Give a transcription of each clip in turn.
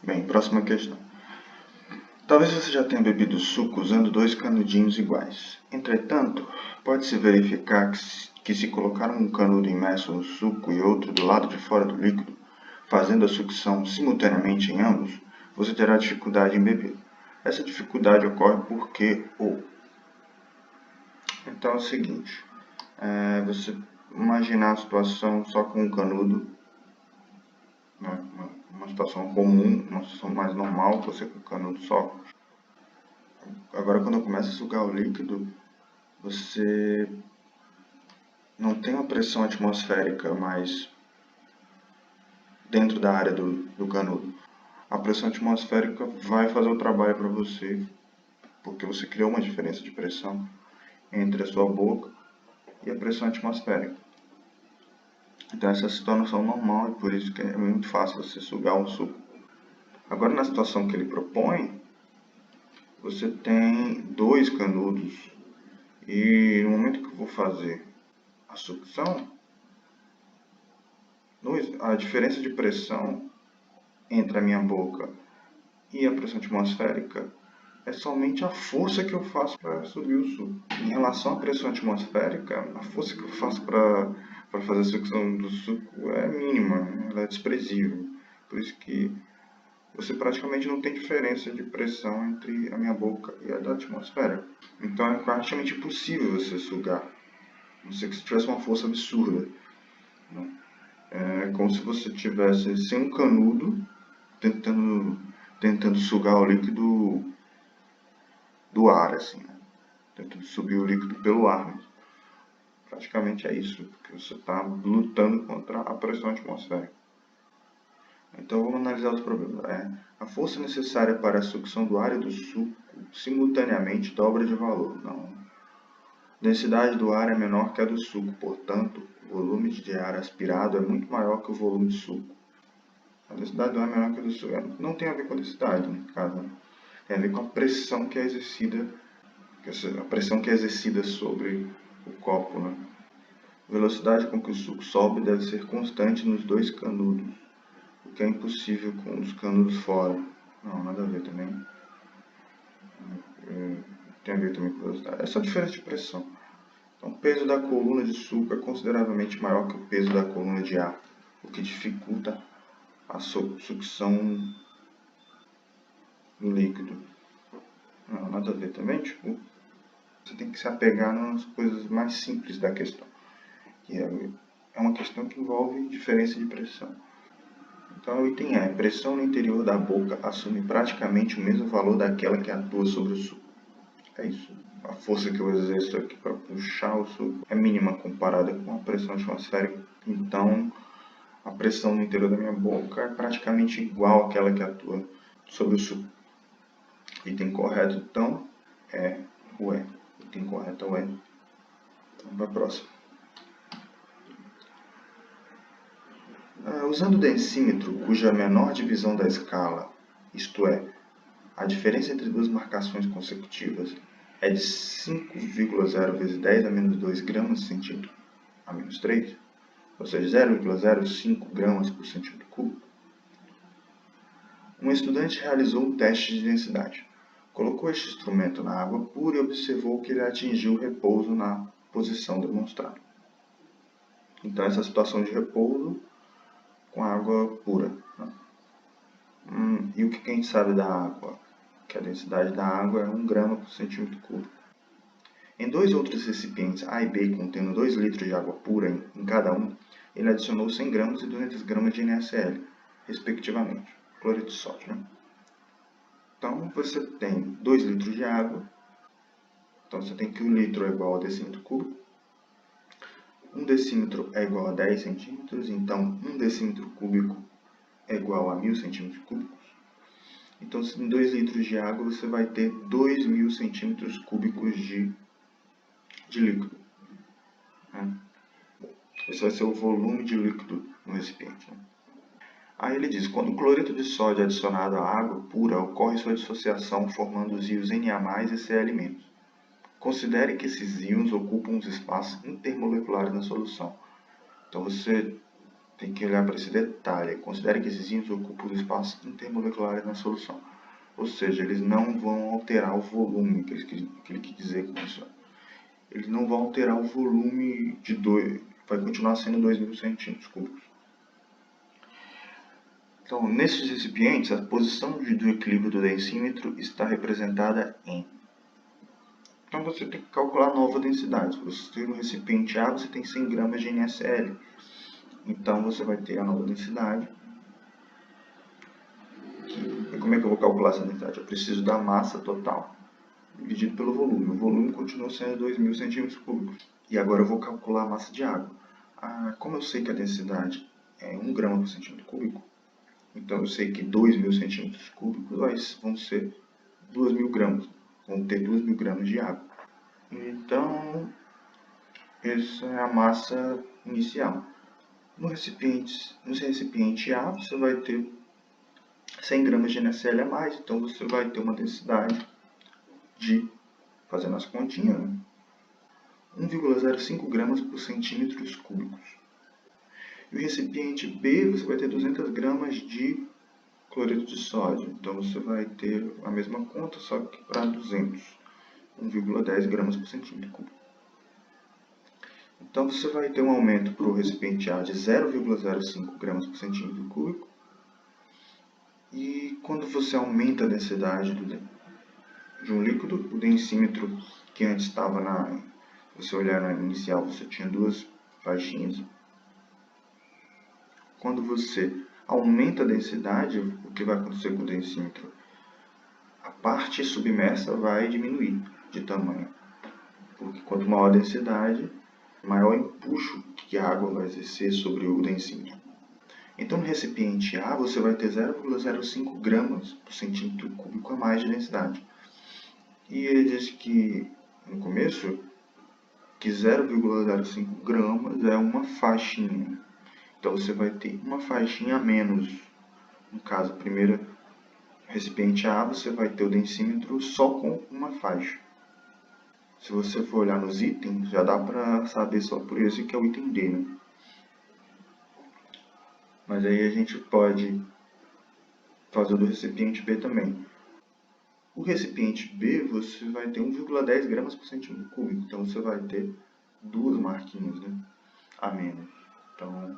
Bem, próxima questão. Talvez você já tenha bebido suco usando dois canudinhos iguais. Entretanto, pode-se verificar que se colocar um canudo imerso no suco e outro do lado de fora do líquido, fazendo a sucção simultaneamente em ambos, você terá dificuldade em beber. Essa dificuldade ocorre porque Então é o seguinte, você imaginar a situação só com um canudo, né, uma situação comum, uma situação mais normal, você com o canudo só. Agora quando começa a sugar o líquido, você não tem uma pressão atmosférica mais dentro da área do canudo. A pressão atmosférica vai fazer o trabalho para você, porque você criou uma diferença de pressão entre a sua boca e a pressão atmosférica. Então essa é a situação normal e por isso que é muito fácil você sugar um suco. Agora na situação que ele propõe, você tem dois canudos e no momento que eu vou fazer a sucção, a diferença de pressão entre a minha boca e a pressão atmosférica é somente a força que eu faço para subir o suco. Em relação à pressão atmosférica, a força que eu faço para fazer a sucção do suco é mínima, ela é desprezível. Por isso que você praticamente não tem diferença de pressão entre a minha boca e a da atmosfera. Então é praticamente impossível você sugar, a não ser que você tivesse uma força absurda. É como se você tivesse sem um canudo tentando sugar o líquido do ar, assim, né? Tentando subir o líquido pelo ar. Praticamente é isso, porque você está lutando contra a pressão atmosférica. Então vamos analisar os problemas. A força necessária para a sucção do ar e do suco simultaneamente dobra de valor. Não. A densidade do ar é menor que a do suco, portanto, o volume de ar aspirado é muito maior que o volume de suco. A densidade do ar é menor que a do suco. Não tem a ver com a densidade, no caso. Né? Tem a ver com a pressão que é exercida, sobre o copo. Né? A velocidade com que o suco sobe deve ser constante nos dois canudos, o que é impossível com os canudos fora. Não, nada a ver também. Tem a ver também com velocidade. É só diferença de pressão. Então, o peso da coluna de suco é consideravelmente maior que o peso da coluna de ar, o que dificulta a sucção do líquido. Não, nada a ver também. Você tem que se apegar nas coisas mais simples da questão, que é uma questão que envolve diferença de pressão. Então, o item é: pressão no interior da boca assume praticamente o mesmo valor daquela que atua sobre o suco. É isso. A força que eu exerço aqui para puxar o suco é mínima comparada com a pressão atmosférica. Então, a pressão no interior da minha boca é praticamente igual àquela que atua sobre o suco. O item correto, então, é o E. O item correto é o E. Vamos para a próxima. Usando o densímetro, cuja menor divisão da escala, isto é, a diferença entre duas marcações consecutivas, é de 5,0 vezes 10 a menos 2 gramas por centímetro a menos 3, ou seja, 0,05 gramas por centímetro cúbico. Um estudante realizou um teste de densidade. Colocou este instrumento na água pura e observou que ele atingiu o repouso na posição demonstrada. Então, essa situação de repouso com água pura. Né? E o que a gente sabe da água? Que a densidade da água é 1 grama por centímetro cúbico. Em dois outros recipientes A e B contendo 2 litros de água pura em cada um, ele adicionou 100 gramas e 200 gramas de NaCl, respectivamente, cloreto de sódio. Né? Então, você tem 2 litros de água, então você tem que 1 litro é igual a decímetro cúbico, 1 decímetro é igual a 10 centímetros, então 1 decímetro cúbico é igual a 1000 centímetros cúbicos. Então, em 2 litros de água, você vai ter 2.000 centímetros cúbicos de líquido. Né? Esse vai ser o volume de líquido no recipiente. Né? Aí ele diz, quando o cloreto de sódio é adicionado à água pura, ocorre sua dissociação formando os íons Na+, e Cl-. Considere que esses íons ocupam os espaços intermoleculares na solução. Então você tem que olhar para esse detalhe. Considere que esses íons ocupam os espaços intermoleculares na solução. Ou seja, eles não vão alterar o volume, que ele quis dizer com isso. Eles não vão alterar o volume de 2, vai continuar sendo 2.000 centímetros cúbicos. Então, nesses recipientes, a posição do equilíbrio do densímetro está representada em. Então, você tem que calcular a nova densidade. Se você tem no recipiente A, você tem 100 gramas de NaCl. Então, você vai ter a nova densidade. E como é que eu vou calcular essa densidade? Eu preciso da massa total dividido pelo volume. O volume continua sendo 2.000 centímetros cúbicos. E agora eu vou calcular a massa de água. Como eu sei que a densidade é 1 grama por centímetro cúbico, então eu sei que 2.000 centímetros cúbicos vão ser 2.000 gramas. Vão ter 2.000 gramas de água. Então, essa é a massa inicial. No recipiente A, você vai ter 100 gramas de NaCl a mais, então você vai ter uma densidade de, fazendo as continhas, 1,05 gramas por centímetros cúbicos. E o recipiente B, você vai ter 200 gramas de cloreto de sódio, então você vai ter a mesma conta, só que para 200, 1,10 gramas por centímetro cúbico. Então você vai ter um aumento para o recipiente A de 0,05 gramas por centímetro cúbico. E quando você aumenta a densidade de um líquido, o densímetro que antes estava se você olhar na inicial, você tinha duas faixinhas. Quando você aumenta a densidade, o que vai acontecer com o densímetro? A parte submersa vai diminuir de tamanho. Porque quanto maior a densidade, maior empuxo que a água vai exercer sobre o densímetro. Então, no recipiente A, você vai ter 0,05 gramas por centímetro cúbico a mais de densidade. E ele diz que, no começo, que 0,05 gramas é uma faixinha. Então, você vai ter uma faixinha a menos. No caso, primeiro recipiente A, você vai ter o densímetro só com uma faixa. Se você for olhar nos itens, já dá para saber só por isso que é o item D, né? Mas aí a gente pode fazer o do recipiente B também. O recipiente B, você vai ter 1,10 gramas por centímetro cúbico. Então, você vai ter duas marquinhas, né, a menos. Então,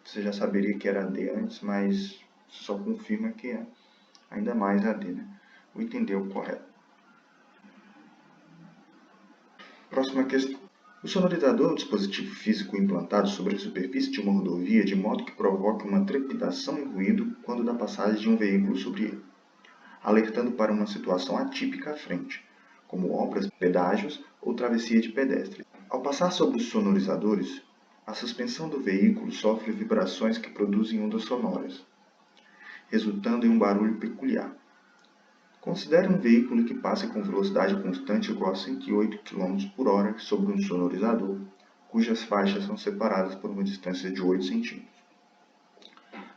você já saberia que era D antes, mas só confirma que é ainda mais AD, né? O item D é o correto. Próxima questão. O sonorizador é um dispositivo físico implantado sobre a superfície de uma rodovia de modo que provoque uma trepidação e ruído quando da passagem de um veículo sobre ele, alertando para uma situação atípica à frente, como obras, pedágios ou travessia de pedestres. Ao passar sobre os sonorizadores, a suspensão do veículo sofre vibrações que produzem ondas sonoras, resultando em um barulho peculiar. Considere um veículo que passe com velocidade constante igual a 108 km por hora sobre um sonorizador, cujas faixas são separadas por uma distância de 8 cm.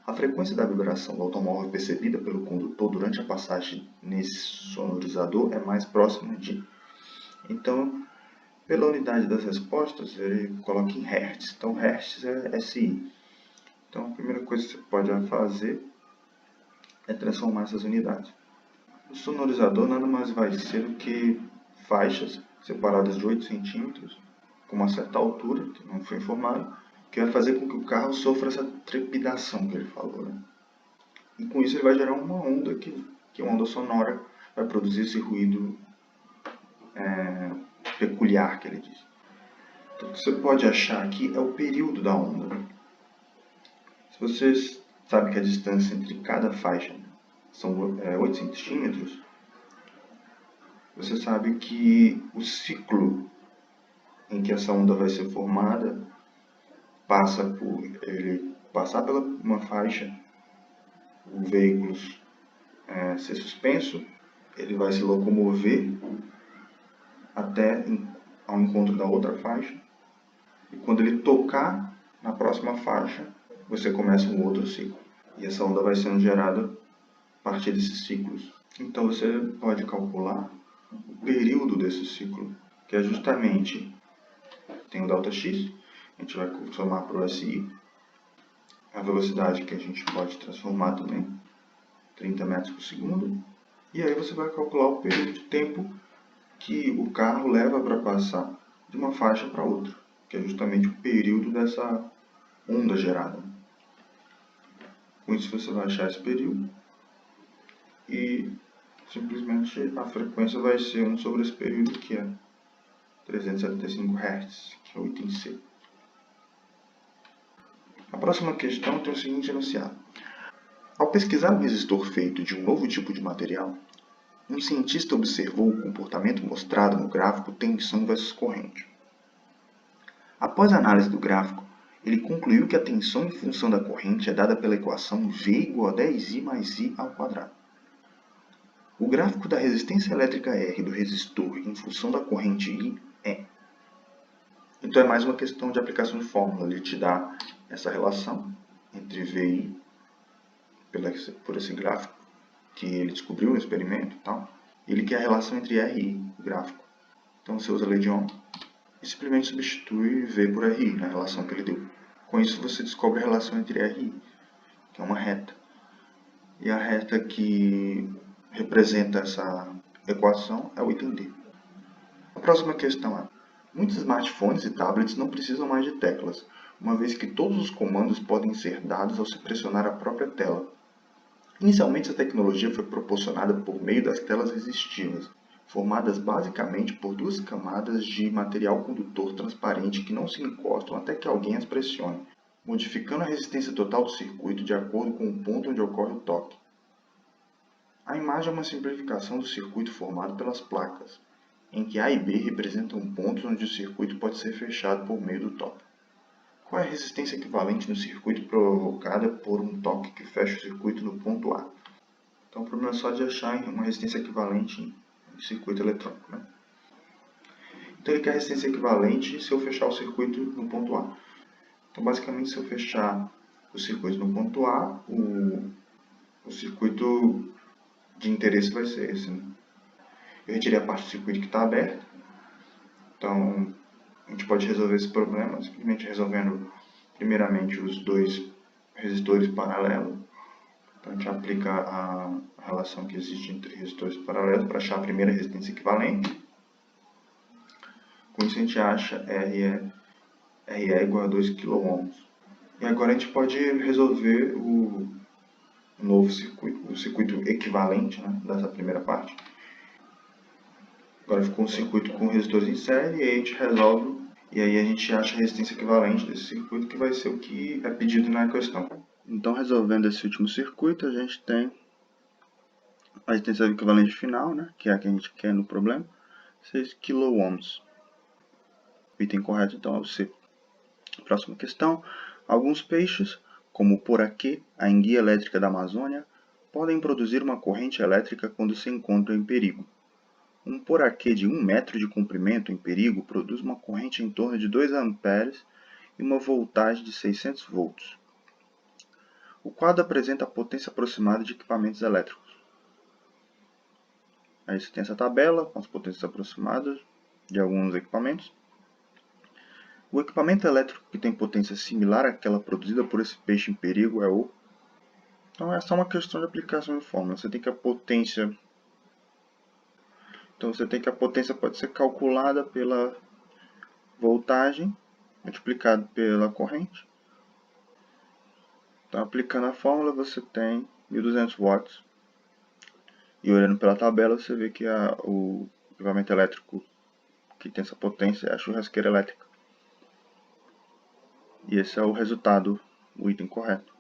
A frequência da vibração do automóvel percebida pelo condutor durante a passagem nesse sonorizador é mais próxima de. Então, pela unidade das respostas, ele coloca em Hz. Então, Hz é SI. Então, a primeira coisa que você pode fazer é transformar essas unidades. O sonorizador nada mais vai ser do que faixas separadas de 8 cm, com uma certa altura, que não foi informado, que vai fazer com que o carro sofra essa trepidação que ele falou, né? E com isso ele vai gerar uma onda, que é uma onda sonora, vai produzir esse ruído peculiar que ele diz. Então, o que você pode achar aqui é o período da onda. Se vocês sabem que a distância entre cada faixa são 8 centímetros, você sabe que o ciclo em que essa onda vai ser formada passa por ele passar pela uma faixa, o veículo ser suspenso, ele vai se locomover até ao encontro da outra faixa, e quando ele tocar na próxima faixa, você começa um outro ciclo. E essa onda vai sendo gerada a partir desses ciclos. Então você pode calcular o período desse ciclo, que é justamente, tem o ΔX, a gente vai somar para o SI, a velocidade que a gente pode transformar também, 30 metros por segundo. E aí você vai calcular o período de tempo que o carro leva para passar de uma faixa para outra, que é justamente o período dessa onda gerada. Com isso você vai achar esse período e simplesmente a frequência vai ser 1 sobre esse período, que é 375 Hz, que é o item C. A próxima questão tem o seguinte enunciado. Ao pesquisar um resistor feito de um novo tipo de material, um cientista observou o comportamento mostrado no gráfico tensão versus corrente. Após a análise do gráfico, ele concluiu que a tensão em função da corrente é dada pela equação V igual a 10I mais I ao quadrado. O gráfico da resistência elétrica R do resistor em função da corrente I é. Então é mais uma questão de aplicação de fórmula. Ele te dá essa relação entre VI por esse gráfico que ele descobriu no experimento e tal. Ele quer a relação entre R e I, o gráfico. Então você usa a lei de Ohm e simplesmente substitui V por RI na relação que ele deu. Com isso você descobre a relação entre R e I, que é uma reta. E a reta que representa essa equação é o item D. A próxima questão é: muitos smartphones e tablets não precisam mais de teclas, uma vez que todos os comandos podem ser dados ao se pressionar a própria tela. Inicialmente, essa tecnologia foi proporcionada por meio das telas resistivas, formadas basicamente por duas camadas de material condutor transparente que não se encostam até que alguém as pressione, modificando a resistência total do circuito de acordo com o ponto onde ocorre o toque. A imagem é uma simplificação do circuito formado pelas placas, em que A e B representam pontos onde o circuito pode ser fechado por meio do toque. Qual é a resistência equivalente no circuito provocada por um toque que fecha o circuito no ponto A? Então o problema é só de achar uma resistência equivalente em circuito eletrônico, né? Então ele quer a resistência equivalente se eu fechar o circuito no ponto A. Então basicamente se eu fechar o circuito no ponto A, o circuito de interesse vai ser esse, né? Eu retirei a parte do circuito que está aberta. Então a gente pode resolver esse problema simplesmente resolvendo primeiramente os dois resistores paralelos. Então a gente aplica a relação que existe entre resistores paralelos para achar a primeira resistência equivalente. Com isso a gente acha RE igual a 2 kΩ. E agora a gente pode resolver o novo circuito, o circuito equivalente, né, dessa primeira parte. Agora ficou um circuito com resistores em série e aí a gente resolve e aí a gente acha a resistência equivalente desse circuito, que vai ser o que é pedido na questão. Então, resolvendo esse último circuito, a gente tem a resistência equivalente final, né, que é a que a gente quer no problema, 6 kΩ. O item correto, então, é o C. Próxima questão. Alguns peixes, como o poraquê, a enguia elétrica da Amazônia, podem produzir uma corrente elétrica quando se encontram em perigo. Um poraquê de 1 metro de comprimento em perigo produz uma corrente em torno de 2 amperes e uma voltagem de 600 volts. O quadro apresenta a potência aproximada de equipamentos elétricos. Aí você tem essa tabela com as potências aproximadas de alguns equipamentos. O equipamento elétrico que tem potência similar àquela produzida por esse peixe em perigo é o... Então essa é uma questão de aplicação de fórmula. Você tem que a potência pode ser calculada pela voltagem multiplicado pela corrente. Então, aplicando a fórmula, você tem 1200 watts. E olhando pela tabela, você vê que o equipamento elétrico que tem essa potência é a churrasqueira elétrica. E esse é o resultado, o item correto.